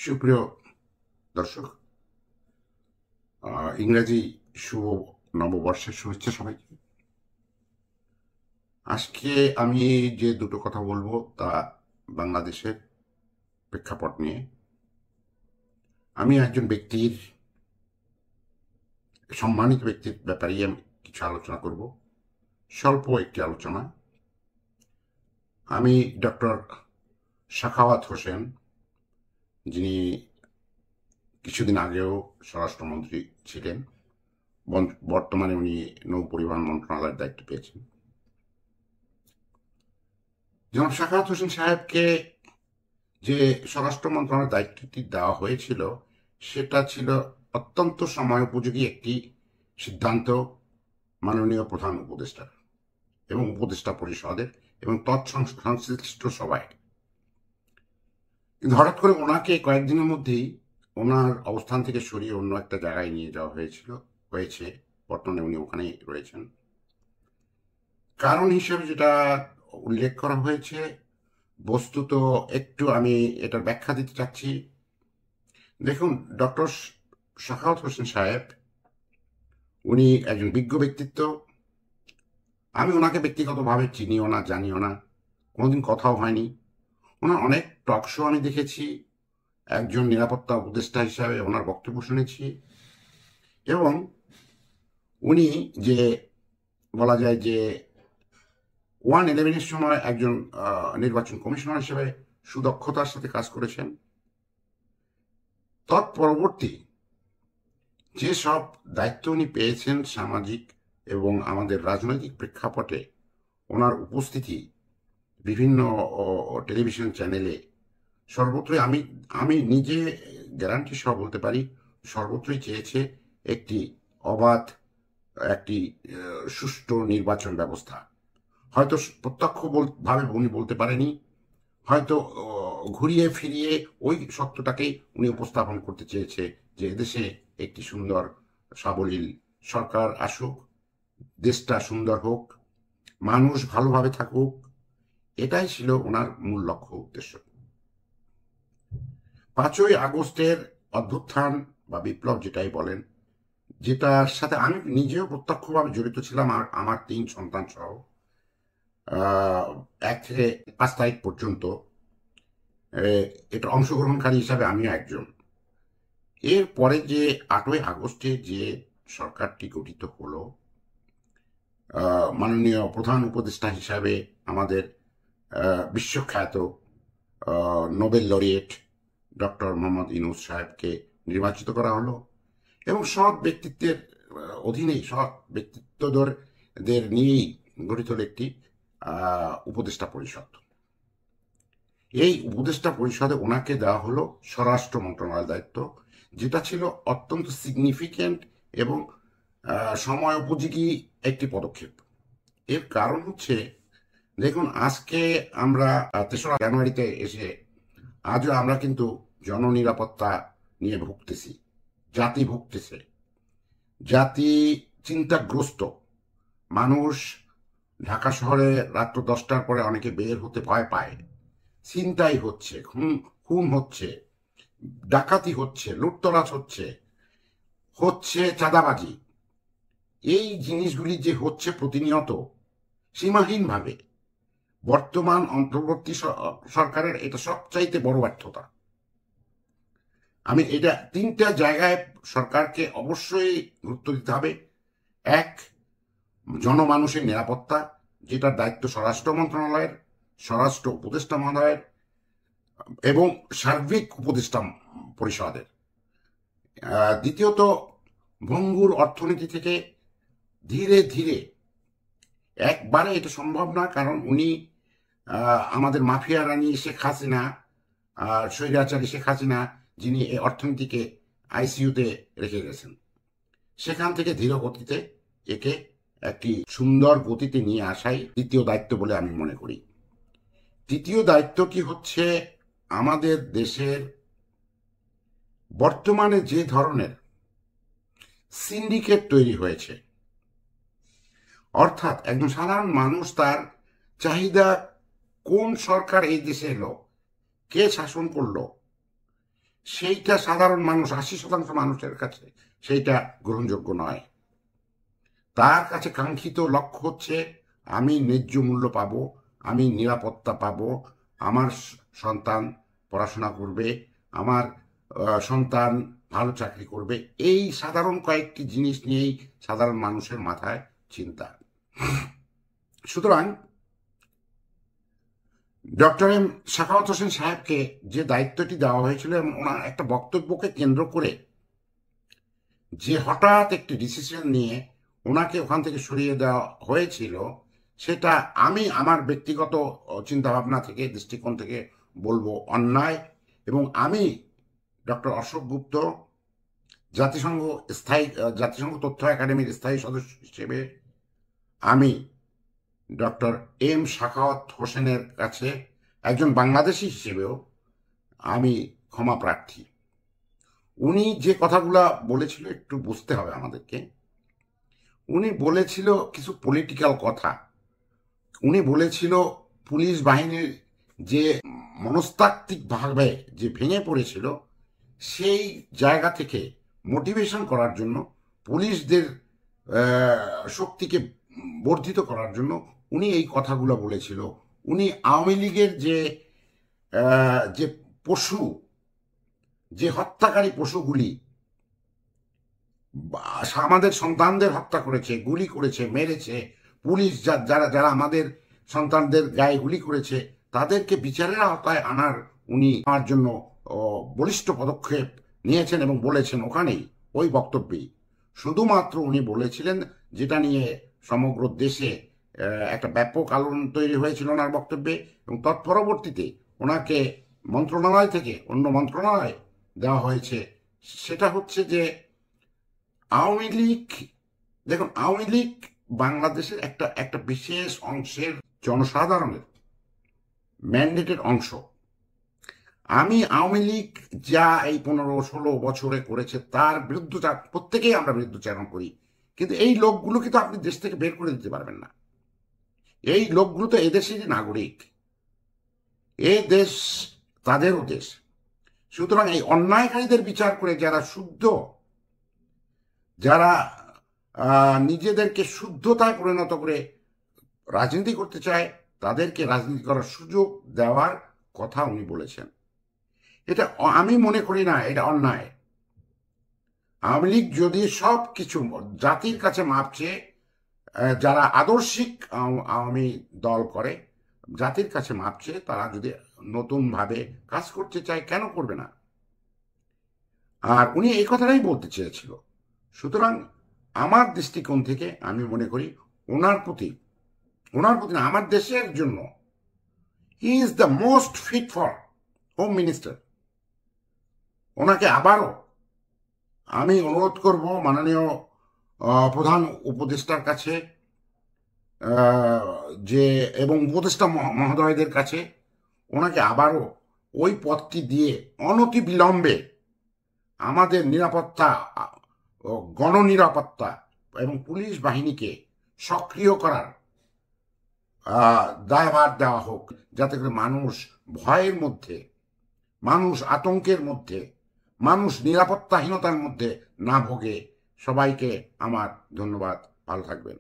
সুপ্রিয় দর্শক, ইংরেজি শুভ নববর্ষের শুভেচ্ছা সবাইকে। আজকে আমি যে দুটো কথা বলবো তা বাংলাদেশের প্রেক্ষাপট নিয়ে। আমি একজন সম্মানিত ব্যক্তির ব্যাপারেই আমি কিছু আলোচনা করব, স্বল্প একটি আলোচনা। আমি ডক্টর সাখাওয়াত হোসেন, যিনি কিছুদিন আগেও স্বরাষ্ট্রমন্ত্রী ছিলেন, বর্তমানে উনি নৌ পরিবহন মন্ত্রণালয়ের দায়িত্ব পেয়েছেন। জনাব সাখাওয়াত হোসেন সাহেবকে যে স্বরাষ্ট্র মন্ত্রণালয়ের দায়িত্বটি দেওয়া হয়েছিল, সেটা ছিল অত্যন্ত সময়োপযোগী একটি সিদ্ধান্ত মাননীয় প্রধান উপদেষ্টার এবং উপদেষ্টা পরিষদের এবং তৎসংশ্লিষ্ট সবাই। কিন্তু হঠাৎ করে ওনাকে কয়েকদিনের মধ্যেই ওনার অবস্থান থেকে সরিয়ে অন্য একটা জায়গায় নিয়ে যাওয়া হয়েছে। বর্তমানে উনি ওখানেই রয়েছেন। কারণ হিসেবে যেটা উল্লেখ করা হয়েছে, বস্তুত একটু আমি এটার ব্যাখ্যা দিতে চাচ্ছি। দেখুন, ডক্টর সাখাওয়াত হোসেন সাহেব উনি একজন বিজ্ঞ ব্যক্তিত্ব। আমি ওনাকে ব্যক্তিগতভাবে চিনিও না, জানিও না, কোনোদিন কথাও হয়নি। ওনার অনেক টক শো আমি দেখেছি, একজন নিরাপত্তা উপদেষ্টা হিসাবে ওনার বক্তব্য শুনেছি। এবং উনি যে বলা যায় যে 111-এর সময় একজন নির্বাচন কমিশনার হিসেবে সুদক্ষতার সাথে কাজ করেছেন। তৎপরবর্তী যেসব দায়িত্ব উনি পেয়েছেন সামাজিক এবং আমাদের রাজনৈতিক প্রেক্ষাপটে, ওনার উপস্থিতি বিভিন্ন টেলিভিশন চ্যানেলে সর্বত্রই আমি নিজে গ্যারান্টি সহ বলতে পারি, সর্বত্রই চেয়েছে একটি অবাধ, একটি সুষ্ঠু নির্বাচন ব্যবস্থা। হয়তো প্রত্যক্ষভাবে উনি বলতে পারেনি, হয়তো ঘুরিয়ে ফিরিয়ে ওই সত্যটাকেই উনি উপস্থাপন করতে চেয়েছে যে এদেশে একটি সুন্দর সাবলীল সরকার আসুক, দেশটা সুন্দর হোক, মানুষ ভালোভাবে থাকুক। এটাই ছিল ওনার মূল লক্ষ্য উদ্দেশ্য। 5ই আগস্টের অভ্যুত্থান বা বিপ্লব যেটাই বলেন, যেটার সাথে আমি নিজেও প্রত্যক্ষভাবে জড়িত ছিলাম, আর আমার 3 সন্তান সহ 1 থেকে 5 তারিখ পর্যন্ত এটা অংশগ্রহণকারী হিসাবে আমিও একজন। এরপরে যে 8ই আগস্টে যে সরকারটি গঠিত হলো, মাননীয় প্রধান উপদেষ্টা হিসাবে আমাদের বিশ্বখ্যাত Nobel laureate doctor Mohammad Yunus সাহেবকে নির্বাচিত করা হলো এবং সৎ ব্যক্তিত্বের অধীনেই, সৎ ব্যক্তিত্বদের নিয়েই গঠিত হলো একটি উপদেষ্টা পরিষদ। এই উপদেষ্টা পরিষদে ওনাকে দেওয়া হলো স্বরাষ্ট্র মন্ত্রণালয়ের দায়িত্ব, যেটা ছিল অত্যন্ত সিগনিফিক্যান্ট এবং সময় উপযোগী একটি পদক্ষেপ। এর কারণ হচ্ছে, দেখুন, আজকে আমরা 3রা জানুয়ারিতে এসে আজও আমরা কিন্তু জননিরাপত্তা নিয়ে ভুগতেছি, জাতি ভুগতেছে, জাতি চিন্তাগ্রস্ত। মানুষ ঢাকা শহরে রাত্র 10টার পরে অনেকে বের হতে ভয় পায়। ছিনতাই হচ্ছে, খুন হচ্ছে, ডাকাতি হচ্ছে, লুটতরাজ হচ্ছে চাঁদাবাজি। এই জিনিসগুলি যে হচ্ছে প্রতিনিয়ত সীমাহীনভাবে, বর্তমান অন্তর্বর্তী সরকারের এটা সবচাইতে বড় ব্যর্থতা। আমি এটা 3টা জায়গায় সরকারকে অবশ্যই গুরুত্ব দিতে হবে। 1, জনমানুষের নিরাপত্তা, যেটার দায়িত্ব স্বরাষ্ট্র মন্ত্রণালয়ের, স্বরাষ্ট্র উপদেষ্টা মহোদয়ের এবং সার্বিক উপদেষ্টা পরিষদের। দ্বিতীয়ত, ভঙ্গুর অর্থনীতি থেকে ধীরে ধীরে, একবারে এটা সম্ভব না, কারণ উনি আমাদের মাফিয়া রানী শেখ হাসিনা, স্বৈরাচারী শেখ হাসিনা, যিনি এই অর্থনীতিকে আইসিইউতে রেখে গেছেন, সেখান থেকে ধীর গতিতে একে একটি সুন্দর গতিতে নিয়ে আসাই দ্বিতীয় দায়িত্ব বলে আমি মনে করি। তৃতীয় দায়িত্বটি হচ্ছে, আমাদের দেশের বর্তমানে যে ধরনের সিন্ডিকেট তৈরি হয়েছে, অর্থাৎ একজন সাধারণ মানুষ তার চাহিদা, কোন সরকার এই দেশে এলো, কে শাসন করলো, সেইটা সাধারণ মানুষ 80% মানুষের কাছে সেইটা গ্রহণযোগ্য নয়। তার কাছে কাঙ্ক্ষিত লক্ষ্য হচ্ছে আমি ন্যায্য মূল্য পাবো, আমি নিরাপত্তা পাবো, আমার সন্তান পড়াশোনা করবে, আমার সন্তান ভালো চাকরি করবে। এই সাধারণ কয়েকটি জিনিস নিয়েই সাধারণ মানুষের মাথায় চিন্তা। সুতরাং ডক্টর এম সাখাওয়াত হোসেন সাহেবকে যে দায়িত্বটি দেওয়া হয়েছিল এবং ওনার একটা বক্তব্যকে কেন্দ্র করে যে হঠাৎ একটি ডিসিশন নিয়ে ওনাকে ওখান থেকে সরিয়ে দেওয়া হয়েছিল, সেটা আমি আমার ব্যক্তিগত চিন্তাভাবনা থেকে, দৃষ্টিকোণ থেকে বলবো অন্যায়। এবং আমি ডক্টর অশোক গুপ্ত, জাতিসংঘ তথ্য একাডেমির স্থায়ী সদস্য হিসেবে আমি ডক্টর এম সাখাওয়াত হোসেনের কাছে একজন বাংলাদেশি হিসেবেও আমি ক্ষমা প্রার্থী। উনি যে কথাগুলা বলেছিল একটু বুঝতে হবে আমাদেরকে। উনি বলেছিল কিছু পলিটিক্যাল কথা। উনি বলেছিল পুলিশ বাহিনীর যে মনস্তাত্ত্বিকভাবে যে ভেঙে পড়েছিল, সেই জায়গা থেকে মোটিভেশন করার জন্য, পুলিশদের শক্তিকে বর্ধিত করার জন্য উনি এই কথাগুলো বলেছিল। উনি আওয়ামী লীগের যে পশু, যে হত্যাকারী পশুগুলি আমাদের সন্তানদের হত্যা করেছে, গুলি করেছে, মেরেছে, পুলিশ যারা আমাদের সন্তানদের গায়ে গুলি করেছে, তাদেরকে বিচারের আওতায় আনার জন্য বলিষ্ঠ পদক্ষেপ নিয়েছেন এবং বলেছেন ওখানেই, ওই বক্তব্যেই। শুধুমাত্র উনি বলেছিলেন, যেটা নিয়ে সমগ্র দেশে একটা ব্যাপক আলোড়ন তৈরি হয়েছিল ওনার বক্তব্যে, এবং তৎপরবর্তীতে ওনাকে মন্ত্রণালয় থেকে অন্য মন্ত্রণালয় দেওয়া হয়েছে। সেটা হচ্ছে যে আওয়ামী লীগ, দেখুন, আওয়ামী লীগ বাংলাদেশের একটা বিশেষ অংশের জনসাধারণের ম্যান্ডেটের অংশ। আমি আওয়ামী লীগ যা এই 15-16 বছরে করেছে তার বিরুদ্ধে প্রত্যেকেই আমরা বিরুদ্ধচারণ করি, কিন্তু এই লোকগুলোকে তো আপনি দেশ থেকে বের করে দিতে পারবেন না। এই লোকগুলো তো এদেশেরই নাগরিক, এই দেশ তাদেরও দেশ। সুতরাং এই অন্যায়কারীদের বিচার করে যারা শুদ্ধ, যারা নিজেদেরকে শুদ্ধতায় পরিণত করে রাজনীতি করতে চায়, তাদেরকে রাজনীতি করার সুযোগ দেওয়ার কথা উনি বলেছেন। এটা আমি মনে করি না এটা অন্যায়। আওয়ামী লীগ যদি সব কিছু জাতির কাছে মাপছে, যারা আদর্শিক আওয়ামী দল করে জাতির কাছে মাপছে, তারা যদি নতুনভাবে কাজ করতে চায় কেন করবে না? আর উনি এই কথাটাই বলতে চেয়েছিল। সুতরাং আমার দৃষ্টিকোণ থেকে আমি মনে করি ওনার প্রতি না, আমার দেশের জন্য he is the most fit for home minister. ওনাকে আবারও আমি অনুরোধ করব মাননীয় প্রধান উপদেষ্টার কাছে, এবং উপদেষ্টা মহোদয়দের কাছে, ওনাকে আবারও ওই পদটি দিয়ে অনতি বিলম্বে আমাদের নিরাপত্তা, গণনিরাপত্তা এবং পুলিশ বাহিনীকে সক্রিয় করার দায়ভার দেওয়া হোক, যাতে করে মানুষ ভয়ের মধ্যে, মানুষ আতঙ্কের মধ্যে, মানুষ নিরাপত্তাহীনতার মধ্যে না ভোগে। সবাইকে আমার ধন্যবাদ। ভালো থাকবেন।